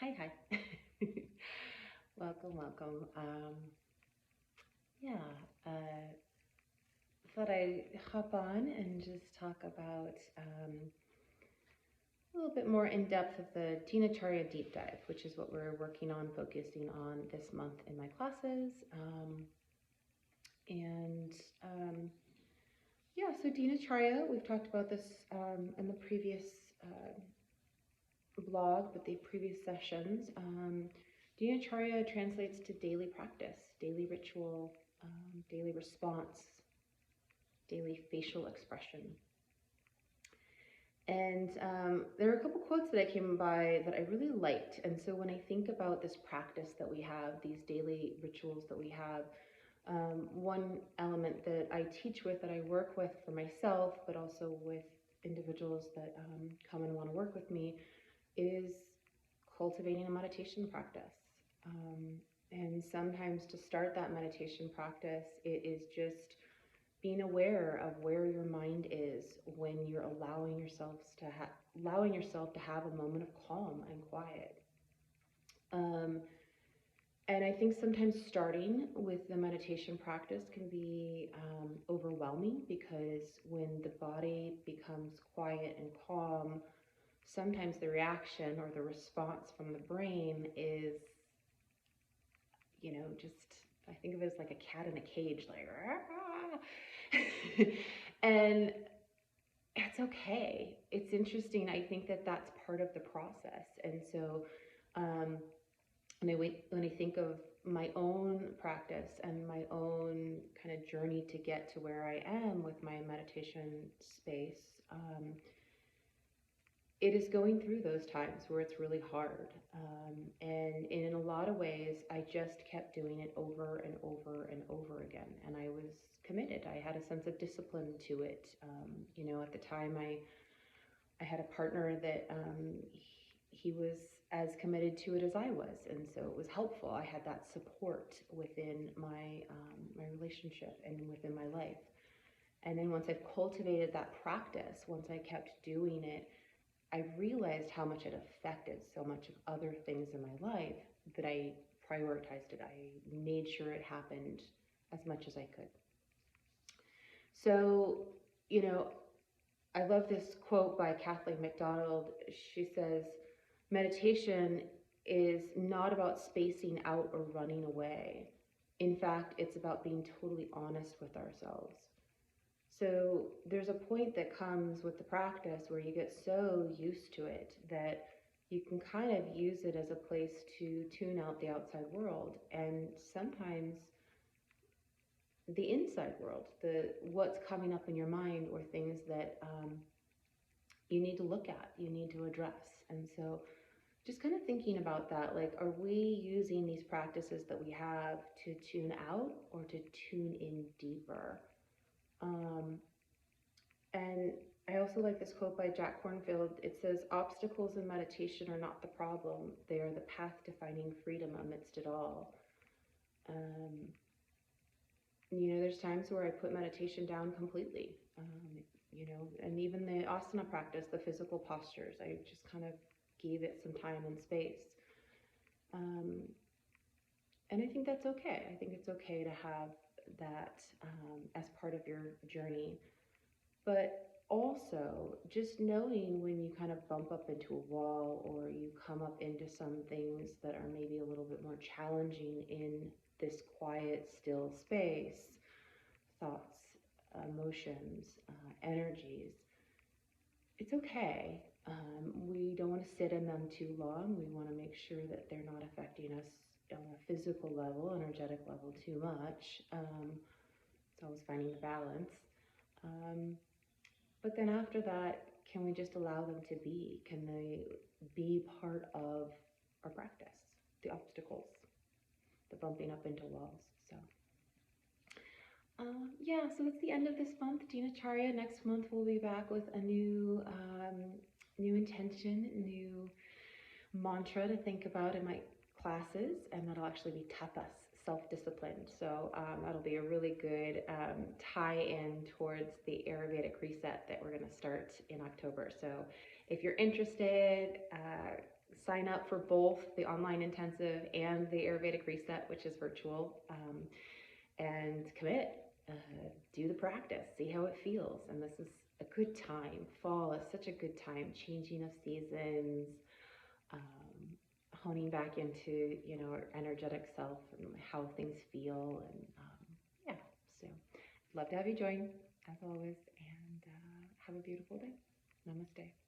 Hi, hi. Welcome, welcome. Yeah, uh, thought I'd hop on and just talk about a little bit more in depth of the Dinacharya deep dive, which is what we're working on, focusing on this month in my classes. And yeah, so Dinacharya, we've talked about this in the previous uh, blog, but the previous sessions. Dinacharya translates to daily practice, daily ritual, daily response, daily facial expression. And there are a couple quotes that I came by that I really liked. And so when I think about this practice that we have, these daily rituals that we have, one element that I teach with, that I work with for myself, but also with individuals that come and want to work with me, is cultivating a meditation practice. And sometimes to start that meditation practice, it is just being aware of where your mind is when you're allowing yourself to have a moment of calm and quiet. Um, and I think sometimes starting with the meditation practice can be overwhelming, because when the body becomes quiet and calm, sometimes the reaction or the response from the brain is, just, I think of it as like a cat in a cage, like, and it's okay. It's interesting. I think that that's part of the process. And so, um, when I think of my own practice and my own kind of journey to get to where I am with my meditation space, it is going through those times where it's really hard. And in a lot of ways, I just kept doing it over and over and over again. And I was committed. I had a sense of discipline to it. At the time, I had a partner that he was as committed to it as I was. And so it was helpful. I had that support within my relationship and within my life. And then once I've cultivated that practice, once I kept doing it, I realized how much it affected so much of other things in my life that I prioritized it. I made sure it happened as much as I could. So, you know, I love this quote by Kathleen McDonald. She says, meditation is not about spacing out or running away. In fact, it's about being totally honest with ourselves. So there's a point that comes with the practice where you get so used to it that you can kind of use it as a place to tune out the outside world, and sometimes the inside world, the what's coming up in your mind, or things that you need to look at, you need to address. And so just kind of thinking about that, like, are we using these practices that we have to tune out or to tune in deeper? And I also like this quote by Jack Kornfield. It says, obstacles in meditation are not the problem. They are the path to finding freedom amidst it all. Um, there's times where I put meditation down completely, and even the asana practice, the physical postures, I just kind of gave it some time and space. Um, and I think that's okay. I think it's okay to have that as part of your journey. But also, just knowing when you kind of bump up into a wall, or you come up into some things that are maybe a little bit more challenging in this quiet, still space, thoughts, emotions, energies, it's okay. We don't want to sit in them too long. We want to make sure that they're not affecting us on a physical level, energetic level too much. It's always finding the balance. But then after that, can we just allow them to be? Can they be part of our practice? The obstacles, the bumping up into walls. So, yeah, so that's the end of this month, Dinacharya. Next month, we'll be back with a new intention, new mantra to think about in my classes, and that'll actually be tapas, self-discipline. So that'll be a really good tie-in towards the Ayurvedic reset that we're going to start in October. So if you're interested, sign up for both the online intensive and the Ayurvedic reset, which is virtual, and commit. Do the practice, see how it feels. And this is a good time. Fall is such a good time, changing of seasons, honing back into, our energetic self and how things feel. And yeah, so I'd love to have you join, as always. And have a beautiful day. Namaste.